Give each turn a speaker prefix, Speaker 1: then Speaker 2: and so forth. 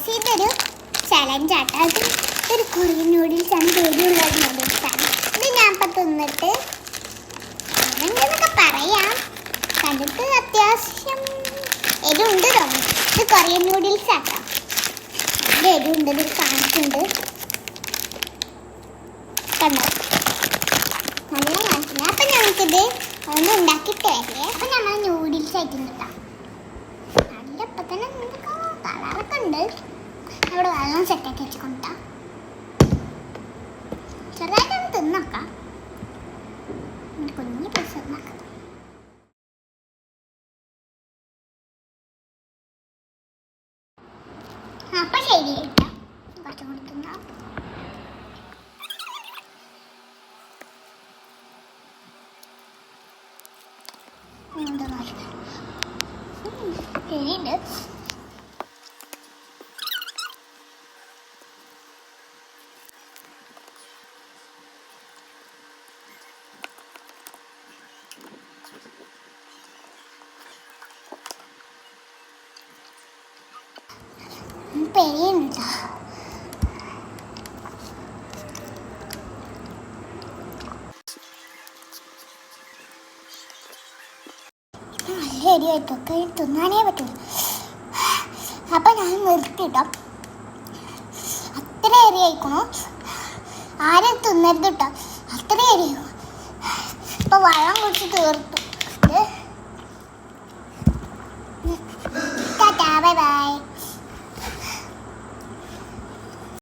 Speaker 1: Guys ഇതൊരു challenge ആട്ടോ. അത് ഒരു കൊറിയൻ നൂഡിൽസ് ആണ്, പേടിയുള്ള നൂഡിൽസ് ആണ്. ഇത് ഞാൻ ഇപ്പം തിന്നിട്ട് എന്നൊക്കെ പറയാം. കണ്ടിട്ട് അത്യാവശ്യം എരിവുണ്ട് തോന്നുന്നു. ഇത് കൊറിയൻ നൂഡിൽസ് ആട്ടോ. നല്ല എരിവുണ്ട്, ഇത് കാണിക്കുന്നുണ്ട് കണ്ടോ, നല്ല കാണിക്കുന്നത്. അപ്പം നമുക്കിത് ഒന്ന് ഉണ്ടാക്കിയിട്ട് വരേ. അപ്പം നമ്മൾ നൂഡിൽസ് ആയിട്ടുണ്ട് കേട്ടോ. നല്ല ഇപ്പം തന്നെ കളറൊക്കെ ഉണ്ട്. അവിടെ വെള്ളം സെറ്റാക്കി വെച്ചുകൊണ്ടാ ചെറുതായിട്ടൊന്ന് തിന്നോക്കാം. കുഞ്ഞു പൈസ തിന്നാക്കാം. അപ്പം ശരി കേട്ടോ, കുറച്ചും കൂടി തിന്നാം. ശരിയുണ്ട്. പെരിയുണ്ട് നല്ല എരിയായിട്ടൊക്കെ തിന്നാനേ പറ്റില്ല. അപ്പം ഞാൻ നിർത്തിട്ടോ. അത്ര എരിയായിക്കണു, ആരും തിന്നരുത് കേട്ടോ, അത്ര എരിയായിരുന്നു. ഇപ്പം വെള്ളം കുടിച്ച് തീർത്തു.